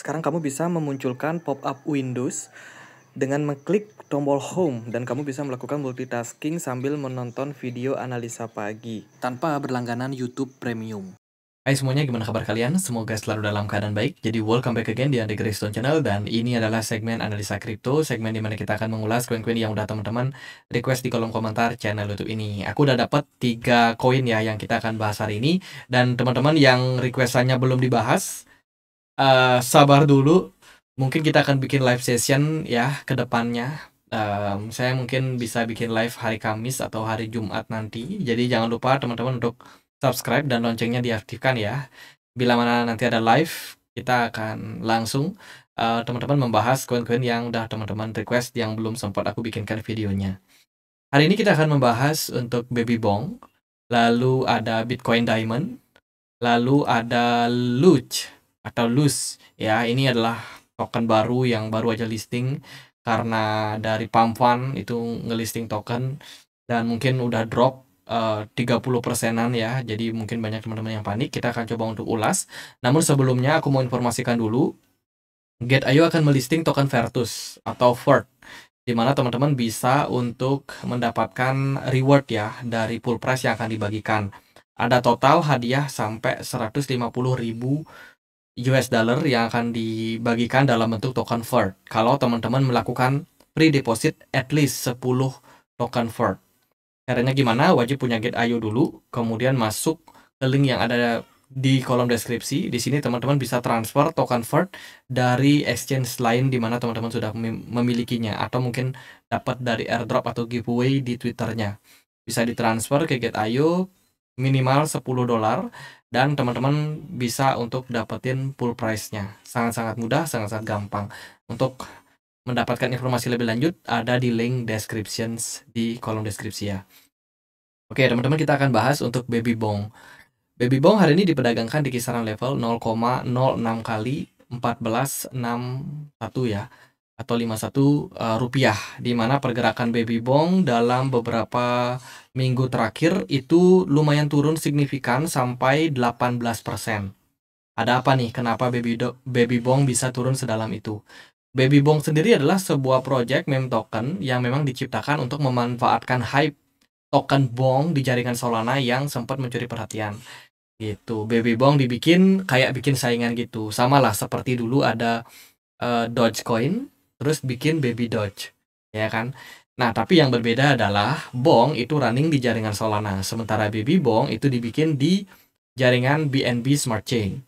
Sekarang kamu bisa memunculkan pop-up Windows dengan mengklik tombol Home dan kamu bisa melakukan multitasking sambil menonton video analisa pagi tanpa berlangganan YouTube Premium. Hai semuanya, gimana kabar kalian? Semoga selalu dalam keadaan baik. Jadi welcome back again di Andri Graystone Channel, dan ini adalah segmen analisa kripto, segmen dimana kita akan mengulas koin-koin yang udah teman-teman request di kolom komentar channel YouTube ini. Aku udah dapat 3 koin ya yang kita akan bahas hari ini, dan teman-teman yang requestannya belum dibahas, sabar dulu. Mungkin kita akan bikin live session ya ke depannya. Saya mungkin bisa bikin live hari Kamis atau hari Jumat nanti. Jadi jangan lupa teman-teman untuk subscribe dan loncengnya diaktifkan ya. Bila mana nanti ada live, kita akan langsung teman-teman membahas koin-koin yang udah teman-teman request yang belum sempat aku bikinkan videonya. Hari ini kita akan membahas untuk Baby Bong, lalu ada Bitcoin Diamond, lalu ada Luch atau Luz ya. Ini adalah token baru yang baru aja listing karena dari Pump Fund itu ngelisting token dan mungkin udah drop 30%-an ya. Jadi mungkin banyak teman-teman yang panik. Kita akan coba untuk ulas. Namun sebelumnya aku mau informasikan dulu, Gate.io akan melisting token Vertus atau VERT, di mana teman-teman bisa untuk mendapatkan reward ya dari pool price yang akan dibagikan. Ada total hadiah sampai 150.000 US dollar yang akan dibagikan dalam bentuk token VERT kalau teman-teman melakukan pre-deposit at least 10 token VERT. Caranya gimana? Wajib punya Gate.io dulu, kemudian masuk ke link yang ada di kolom deskripsi. Di sini teman-teman bisa transfer token VERT dari exchange lain di mana teman-teman sudah memilikinya, atau mungkin dapat dari airdrop atau giveaway di Twitternya. Bisa ditransfer ke Gate.io minimal 10 dolar dan teman-teman bisa untuk dapetin pool price-nya. Sangat-sangat mudah, sangat-sangat gampang. Untuk mendapatkan informasi lebih lanjut ada di link descriptions di kolom deskripsi ya. Oke teman-teman, kita akan bahas untuk Baby Bong. Baby Bong hari ini diperdagangkan di kisaran level 0,06 kali 1461 ya, atau 51 rupiah, di mana pergerakan Baby Bong dalam beberapa minggu terakhir itu lumayan turun signifikan sampai 18%. Ada apa nih? Kenapa Baby Bong bisa turun sedalam itu? Baby Bong sendiri adalah sebuah project meme token yang memang diciptakan untuk memanfaatkan hype token Bong di jaringan Solana yang sempat mencuri perhatian. Gitu. Baby Bong dibikin kayak bikin saingan gitu. Sama lah seperti dulu ada Dogecoin, terus bikin Baby Doge, ya kan? Nah, tapi yang berbeda adalah Bong itu running di jaringan Solana, sementara Baby Bong itu dibikin di jaringan BNB Smart Chain.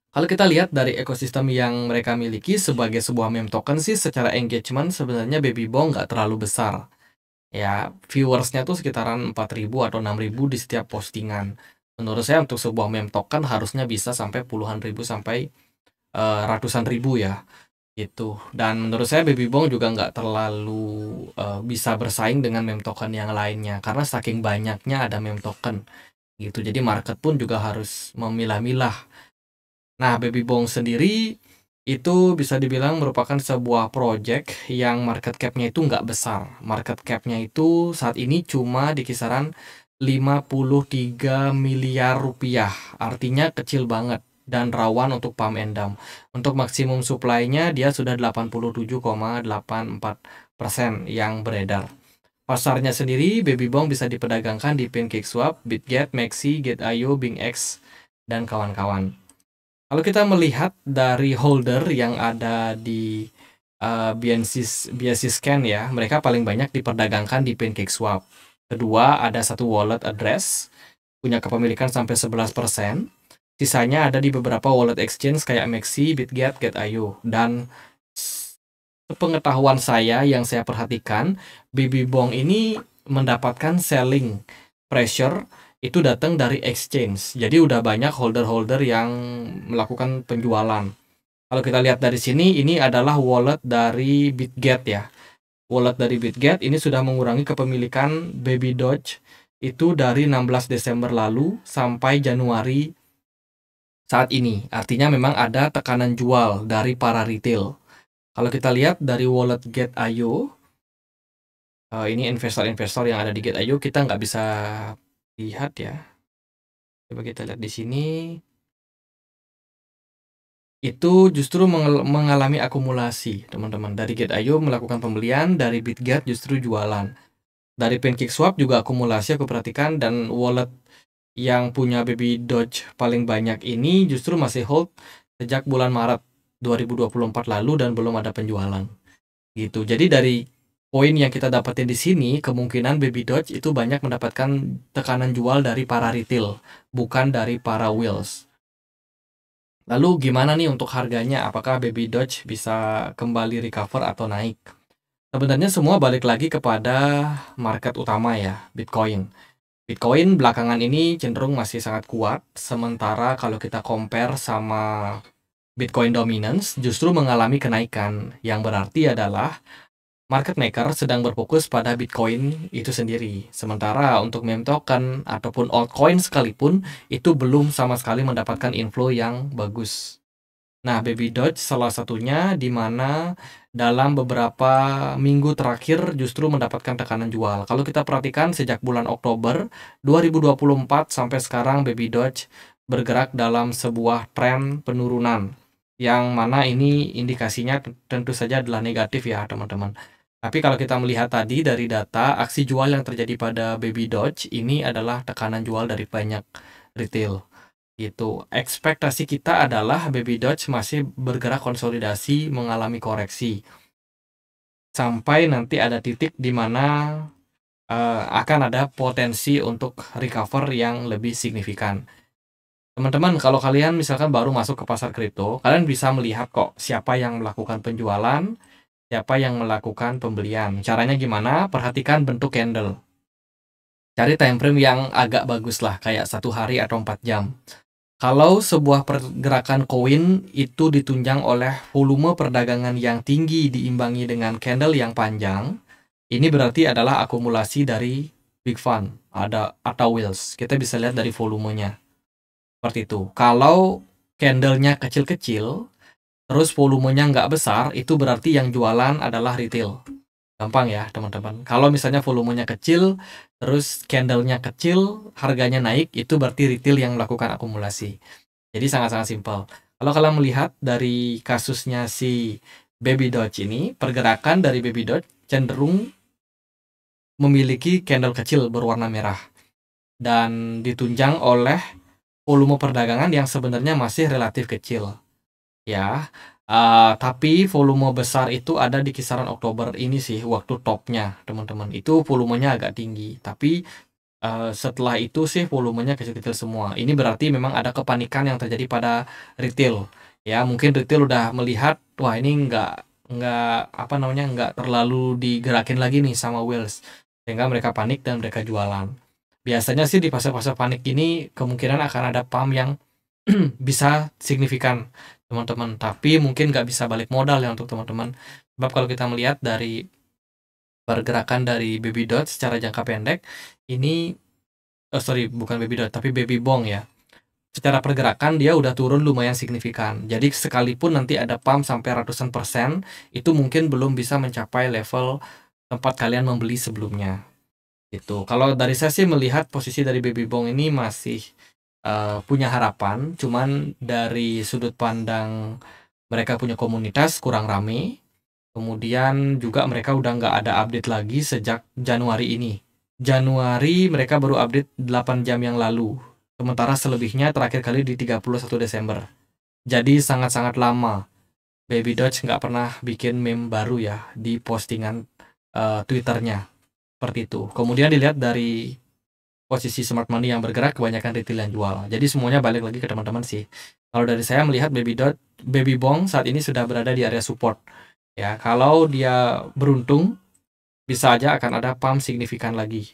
Kalau kita lihat dari ekosistem yang mereka miliki sebagai sebuah meme token sih, secara engagement sebenarnya Baby Bong nggak terlalu besar. Ya, viewersnya tuh sekitaran 4.000 atau 6.000 di setiap postingan. Menurut saya untuk sebuah meme token harusnya bisa sampai puluhan ribu sampai ratusan ribu ya. Gitu. Dan menurut saya Baby Bong juga nggak terlalu bisa bersaing dengan meme token yang lainnya karena saking banyaknya ada meme token gitu. Jadi market pun juga harus memilah-milah. Nah, Baby Bong sendiri itu bisa dibilang merupakan sebuah project yang market cap-nya itu nggak besar. Market cap-nya itu saat ini cuma di kisaran 53 miliar rupiah. Artinya kecil banget dan rawan untuk pump and dump. Untuk maksimum supply-nya dia sudah 87,84% yang beredar. Pasarnya sendiri, Baby Bong bisa diperdagangkan di PancakeSwap, Bitget, Maxi, Gate.io, BingX, dan kawan-kawan. Kalau kita melihat dari holder yang ada di BNC Scan ya, mereka paling banyak diperdagangkan di PancakeSwap. Kedua, ada satu wallet address, punya kepemilikan sampai 11%. Sisanya ada di beberapa wallet exchange kayak Maxi, Bitget, Gate.io. Dan sepengetahuan saya yang saya perhatikan, Baby Bong ini mendapatkan selling pressure itu datang dari exchange. Jadi udah banyak holder-holder yang melakukan penjualan. Kalau kita lihat dari sini, ini adalah wallet dari Bitget ya. Wallet dari Bitget ini sudah mengurangi kepemilikan Baby Doge itu dari 16 Desember lalu sampai Januari saat ini. Artinya memang ada tekanan jual dari para retail. Kalau kita lihat dari wallet Gate.io, ini investor-investor yang ada di Gate.io kita nggak bisa lihat ya. Coba kita lihat di sini. itu justru mengalami akumulasi, teman-teman. Dari Gate.io melakukan pembelian, dari Bitget justru jualan. Dari PancakeSwap juga akumulasi aku perhatikan, dan wallet yang punya Baby Doge paling banyak ini justru masih hold sejak bulan Maret 2024 lalu dan belum ada penjualan. Gitu. Jadi dari poin yang kita dapatin di sini, kemungkinan Baby Doge itu banyak mendapatkan tekanan jual dari para retail, bukan dari para whales. Lalu gimana nih untuk harganya? Apakah Baby Doge bisa kembali recover atau naik? Sebenarnya semua balik lagi kepada market utama ya, Bitcoin. Bitcoin belakangan ini cenderung masih sangat kuat, sementara kalau kita compare sama Bitcoin dominance justru mengalami kenaikan, yang berarti adalah market maker sedang berfokus pada Bitcoin itu sendiri. Sementara untuk meme token ataupun altcoin sekalipun itu belum sama sekali mendapatkan inflow yang bagus. Nah, Baby Doge salah satunya di mana dalam beberapa minggu terakhir justru mendapatkan tekanan jual. Kalau kita perhatikan sejak bulan Oktober 2024 sampai sekarang Baby Doge bergerak dalam sebuah tren penurunan. Yang mana ini indikasinya tentu saja adalah negatif ya, teman-teman. Tapi kalau kita melihat tadi dari data, aksi jual yang terjadi pada Baby Doge ini adalah tekanan jual dari banyak retail. Gitu. Ekspektasi kita adalah Baby Doge masih bergerak konsolidasi mengalami koreksi. Sampai nanti ada titik di mana akan ada potensi untuk recover yang lebih signifikan. Teman-teman, kalau kalian misalkan baru masuk ke pasar kripto, kalian bisa melihat kok siapa yang melakukan penjualan, siapa yang melakukan pembelian. Caranya gimana? Perhatikan bentuk candle. Cari time frame yang agak bagus lah, kayak 1 hari atau 4 jam. Kalau sebuah pergerakan koin itu ditunjang oleh volume perdagangan yang tinggi diimbangi dengan candle yang panjang, ini berarti adalah akumulasi dari big fund atau whales. Kita bisa lihat dari volumenya. Seperti itu. Kalau candlenya kecil-kecil, terus volumenya nggak besar, itu berarti yang jualan adalah retail. Gampang ya, teman-teman. Kalau misalnya volumenya kecil, terus candlenya kecil, harganya naik, itu berarti retail yang melakukan akumulasi. Jadi sangat-sangat simpel. Kalau kalian melihat dari kasusnya si Baby Doge ini, pergerakan dari Baby Doge cenderung memiliki candle kecil berwarna merah. Dan ditunjang oleh volume perdagangan yang sebenarnya masih relatif kecil. Ya, tapi volume besar itu ada di kisaran Oktober ini sih, waktu topnya, teman-teman. Itu volumenya agak tinggi, tapi setelah itu sih volumenya kecil-kecil semua. Ini berarti memang ada kepanikan yang terjadi pada retail. Ya, mungkin retail udah melihat, wah ini nggak terlalu digerakin lagi nih sama whales, sehingga mereka panik dan mereka jualan. Biasanya sih di fase-fase panik ini kemungkinan akan ada pump yang bisa signifikan, teman-teman. Tapi mungkin nggak bisa balik modal ya untuk teman-teman. Sebab kalau kita melihat dari pergerakan dari Baby Doge secara jangka pendek, ini bukan Baby Doge tapi Baby Bong ya. Secara pergerakan dia udah turun lumayan signifikan. Jadi sekalipun nanti ada pump sampai ratusan persen, itu mungkin belum bisa mencapai level tempat kalian membeli sebelumnya. Gitu. Kalau dari saya sih melihat posisi dari Baby Bong ini masih punya harapan, cuman dari sudut pandang mereka punya komunitas kurang rame. Kemudian juga mereka udah nggak ada update lagi sejak Januari ini. Januari mereka baru update 8 jam yang lalu. Sementara selebihnya terakhir kali di 31 Desember. Jadi sangat-sangat lama. Baby Doge nggak pernah bikin meme baru ya di postingan Twitternya. Seperti itu. Kemudian dilihat dari posisi smart money yang bergerak, kebanyakan retail yang jual. Jadi semuanya balik lagi ke teman-teman sih. Kalau dari saya melihat Baby Bong saat ini sudah berada di area support. Ya, kalau dia beruntung, bisa aja akan ada pump signifikan lagi,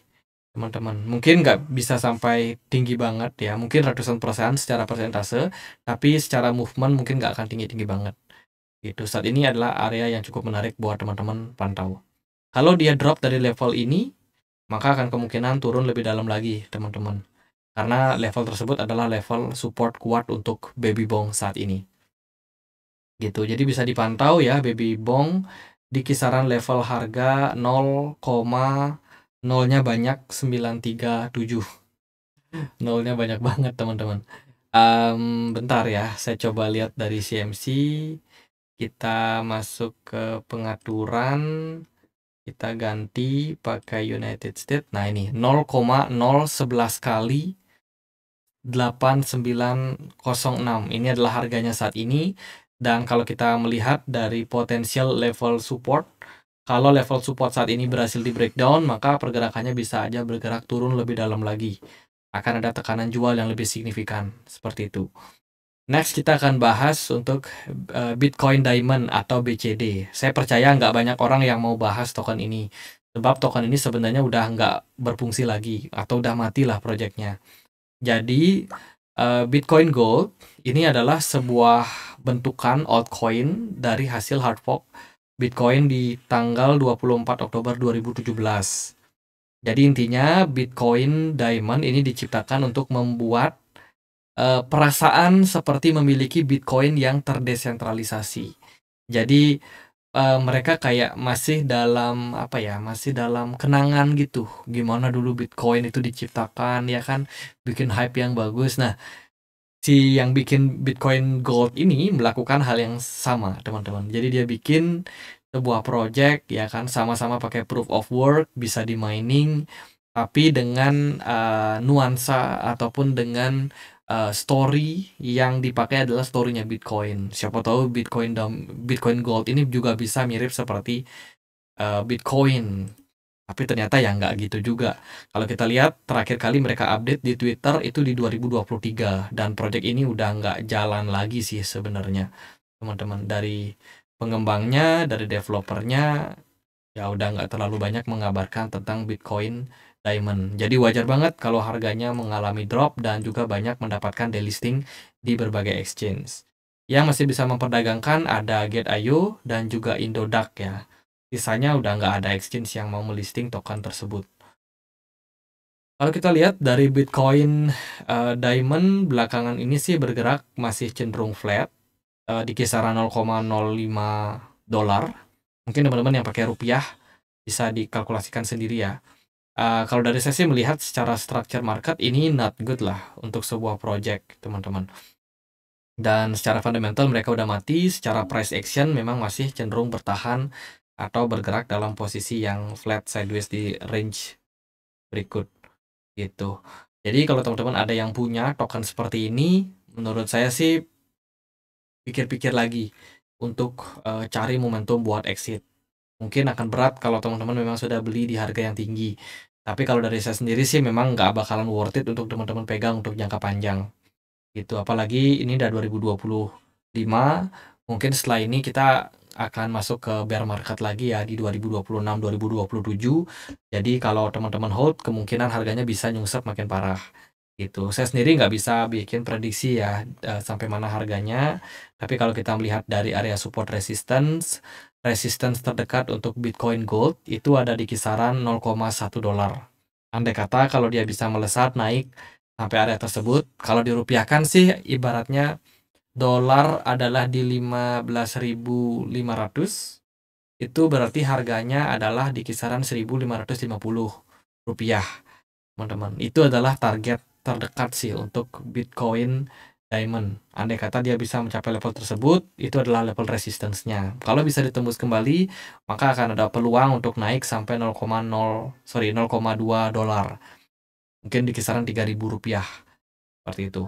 teman-teman. Mungkin nggak bisa sampai tinggi banget ya, mungkin ratusan persen secara persentase, tapi secara movement mungkin nggak akan tinggi-tinggi banget. Gitu. Saat ini adalah area yang cukup menarik buat teman-teman pantau. Kalau dia drop dari level ini, maka akan kemungkinan turun lebih dalam lagi, teman-teman. Karena level tersebut adalah level support kuat untuk Baby Bong saat ini. Gitu. Jadi bisa dipantau ya Baby Bong di kisaran level harga 0,0-nya banyak 937. Nolnya banyak banget, teman-teman. Bentar ya, saya coba lihat dari CMC. Kita masuk ke pengaturan, kita ganti pakai United States. Nah ini 0,011 kali 8906. Ini adalah harganya saat ini. Dan kalau kita melihat dari potensial level support, kalau level support saat ini berhasil di breakdown, maka pergerakannya bisa aja bergerak turun lebih dalam lagi. Akan ada tekanan jual yang lebih signifikan, seperti itu. Next, kita akan bahas untuk Bitcoin Diamond atau BCD. Saya percaya nggak banyak orang yang mau bahas token ini. Sebab token ini sebenarnya udah nggak berfungsi lagi, atau udah mati lah proyeknya. Jadi, Bitcoin Gold ini adalah sebuah bentukan altcoin dari hasil hard fork Bitcoin di tanggal 24 Oktober 2017. Jadi intinya Bitcoin Diamond ini diciptakan untuk membuat perasaan seperti memiliki Bitcoin yang terdesentralisasi. Jadi mereka kayak masih dalam apa ya, masih dalam kenangan gitu. Gimana dulu Bitcoin itu diciptakan, ya kan, bikin hype yang bagus. Nah, si yang bikin Bitcoin Gold ini melakukan hal yang sama, teman-teman. Jadi dia bikin sebuah project, ya kan, sama-sama pakai proof of work, bisa di mining, tapi dengan nuansa ataupun dengan story yang dipakai adalah story-nya Bitcoin. Siapa tahu Bitcoin Gold ini juga bisa mirip seperti Bitcoin. Tapi ternyata ya nggak gitu juga. Kalau kita lihat terakhir kali mereka update di Twitter itu di 2023 dan project ini udah nggak jalan lagi sih sebenarnya, teman-teman. Dari pengembangnya, dari developernya, ya udah nggak terlalu banyak mengabarkan tentang Bitcoin Diamond. Jadi wajar banget kalau harganya mengalami drop dan juga banyak mendapatkan delisting di berbagai exchange. Yang masih bisa memperdagangkan ada Gate.io dan juga Indodax ya. Sisanya udah nggak ada exchange yang mau melisting token tersebut. Kalau kita lihat dari Bitcoin Diamond belakangan ini sih bergerak masih cenderung flat di kisaran 0,05 dolar. Mungkin teman-teman yang pakai rupiah bisa dikalkulasikan sendiri ya. Kalau dari saya sih melihat secara structure market ini not good lah untuk sebuah project, teman-teman. Dan secara fundamental mereka udah mati, secara price action memang masih cenderung bertahan atau bergerak dalam posisi yang flat sideways di range berikut gitu. Jadi kalau teman-teman ada yang punya token seperti ini, menurut saya sih pikir-pikir lagi untuk cari momentum buat exit. Mungkin akan berat kalau teman-teman memang sudah beli di harga yang tinggi. Tapi kalau dari saya sendiri sih memang nggak bakalan worth it untuk teman-teman pegang untuk jangka panjang. Gitu. Apalagi ini udah 2025, mungkin setelah ini kita akan masuk ke bear market lagi ya di 2026, 2027. Jadi kalau teman-teman hold, kemungkinan harganya bisa nyungsep makin parah. Gitu. Saya sendiri nggak bisa bikin prediksi ya sampai mana harganya. Tapi kalau kita melihat dari area support resistance terdekat untuk Bitcoin Gold itu ada di kisaran 0,1 dolar. Andai kata kalau dia bisa melesat naik sampai area tersebut, kalau dirupiahkan sih ibaratnya dolar adalah di 15.500, itu berarti harganya adalah di kisaran 1.550 rupiah, teman-teman. Itu adalah target terdekat sih untuk Bitcoin Diamond. Andai kata dia bisa mencapai level tersebut, itu adalah level resistance-nya. Kalau bisa ditembus kembali, maka akan ada peluang untuk naik sampai 0,2 dolar. Mungkin di kisaran 3.000 rupiah. Seperti itu.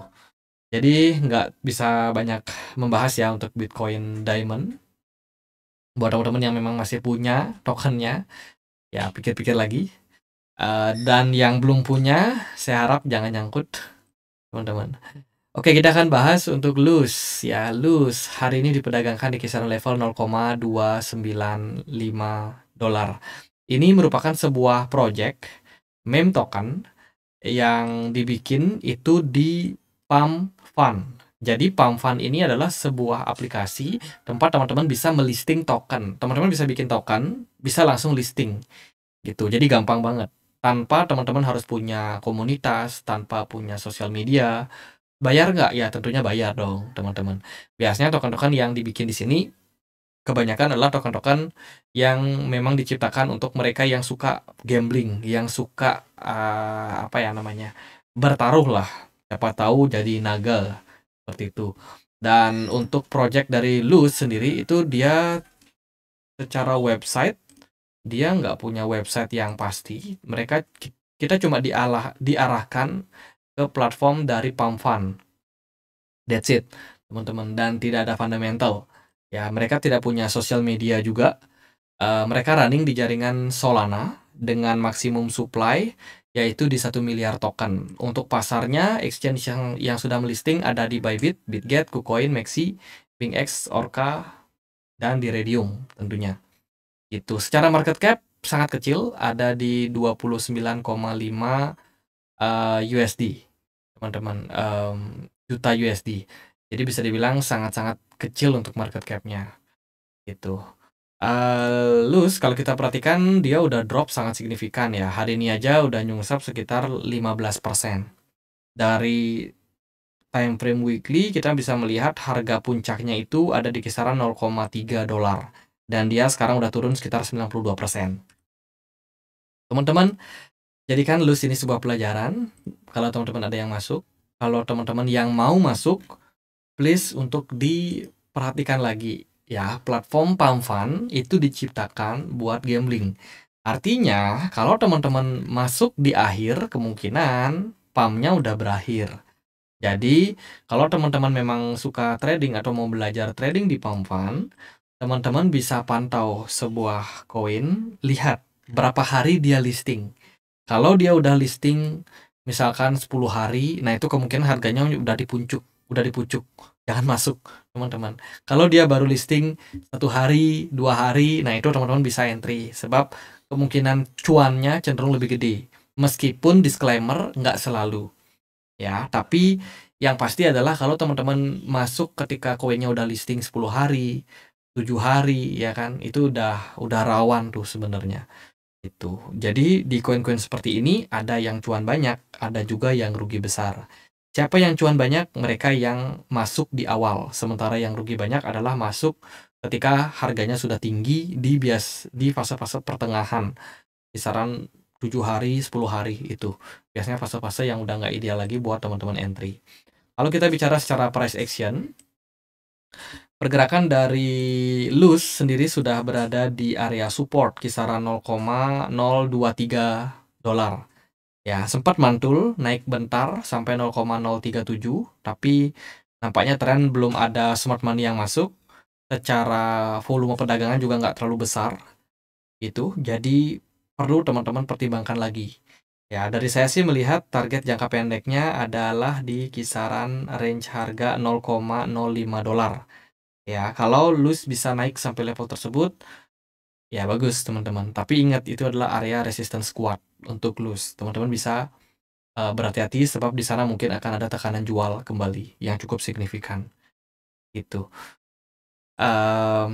Jadi nggak bisa banyak membahas ya untuk Bitcoin Diamond. Buat teman-teman yang memang masih punya tokennya, ya pikir-pikir lagi. Dan yang belum punya, saya harap jangan nyangkut, teman-teman. Oke, kita akan bahas untuk loose ya. Loose hari ini diperdagangkan di kisaran level 0,295 dolar. Ini merupakan sebuah project meme token yang dibikin itu di Pump Fund. Jadi Pump Fund ini adalah sebuah aplikasi tempat teman-teman bisa melisting token. Teman-teman bisa bikin token, bisa langsung listing gitu. Jadi gampang banget. Tanpa teman-teman harus punya komunitas, tanpa punya sosial media. Bayar nggak? Ya tentunya bayar dong, teman-teman. Biasanya token-token yang dibikin di sini kebanyakan adalah token-token yang memang diciptakan untuk mereka yang suka gambling, yang suka apa ya namanya, bertaruh lah. siapa tahu jadi naga seperti itu. Dan untuk project dari Luz sendiri itu dia secara website dia nggak punya website yang pasti. Kita cuma diarahkan ke platform dari Pump Fund. That's it, teman-teman. Dan tidak ada fundamental. Ya, mereka tidak punya sosial media juga. Mereka running di jaringan Solana dengan maksimum supply yaitu di 1 miliar token. Untuk pasarnya, exchange yang sudah melisting ada di Bybit, Bitget, KuCoin, Maxi, BingX, Orca, dan di Redium tentunya. Itu secara market cap sangat kecil, ada di 29,5 USD, teman-teman, juta USD. Jadi bisa dibilang sangat-sangat kecil untuk market cap-nya. Gitu. Luz kalau kita perhatikan dia udah drop sangat signifikan ya. Hari ini aja udah nyungsap sekitar 15%. Dari time frame weekly kita bisa melihat harga puncaknya itu ada di kisaran 0,3 dolar. Dan dia sekarang udah turun sekitar 92%. Teman-teman, jadikan Luz ini sebuah pelajaran. Kalau teman-teman ada yang masuk, kalau teman-teman yang mau masuk, please untuk diperhatikan lagi. Ya, platform Pump Fund itu diciptakan buat gambling. Artinya, kalau teman-teman masuk di akhir, kemungkinan pumpnya udah berakhir. Jadi, kalau teman-teman memang suka trading atau mau belajar trading di Pump Fund, teman-teman bisa pantau sebuah koin, lihat berapa hari dia listing. Kalau dia udah listing misalkan 10 hari, nah itu kemungkinan harganya udah dipuncuk. Jangan masuk, teman-teman. Kalau dia baru listing 1 hari, 2 hari, nah itu teman-teman bisa entry. Sebab kemungkinan cuannya cenderung lebih gede. Meskipun disclaimer nggak selalu. Ya, tapi yang pasti adalah kalau teman-teman masuk ketika koinnya udah listing 10 hari, 7 hari, ya kan, itu udah rawan tuh sebenarnya. Itu. Jadi di koin-koin seperti ini ada yang cuan banyak, ada juga yang rugi besar. Siapa yang cuan banyak? Mereka yang masuk di awal. Sementara yang rugi banyak adalah masuk ketika harganya sudah tinggi di fase-fase pertengahan. Kisaran 7 hari, 10 hari itu. Biasanya fase-fase yang udah nggak ideal lagi buat teman-teman entry. Kalau kita bicara secara price action, pergerakan dari Luz sendiri sudah berada di area support kisaran 0,023 dolar. Ya, sempat mantul naik bentar sampai 0,037, tapi nampaknya tren belum ada smart money yang masuk. Secara volume perdagangan juga nggak terlalu besar. Gitu. Jadi perlu teman-teman pertimbangkan lagi. Ya, dari saya sih melihat target jangka pendeknya adalah di kisaran range harga 0,05 dolar. Ya, kalau Luz bisa naik sampai level tersebut, ya bagus teman-teman. Tapi ingat itu adalah area resistance kuat untuk Luz. Teman-teman bisa berhati-hati sebab di sana mungkin akan ada tekanan jual kembali yang cukup signifikan. Itu.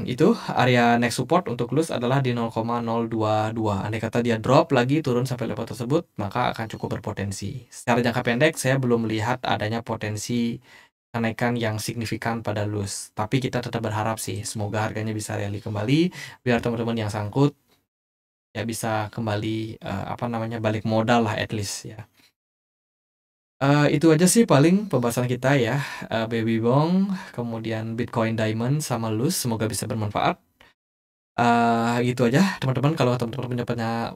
Itu area next support untuk Luz adalah di 0,022. Andai kata dia drop lagi turun sampai level tersebut, maka akan cukup berpotensi. Secara jangka pendek saya belum melihat adanya potensi kenaikan yang signifikan pada Luz. Tapi kita tetap berharap sih semoga harganya bisa rally kembali biar teman-teman yang sangkut ya bisa kembali balik modal lah at least ya. Itu aja sih paling pembahasan kita ya, Baby Bong, kemudian Bitcoin Diamond sama Luz, semoga bisa bermanfaat. Gitu aja teman-teman. Kalau teman-teman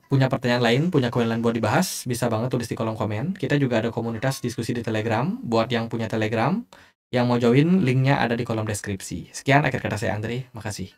punya pertanyaan lain, punya koin lain buat dibahas, bisa banget tulis di kolom komen. Kita juga ada komunitas diskusi di Telegram. Buat yang punya Telegram, yang mau join, linknya ada di kolom deskripsi. Sekian akhir kata saya Andre, makasih.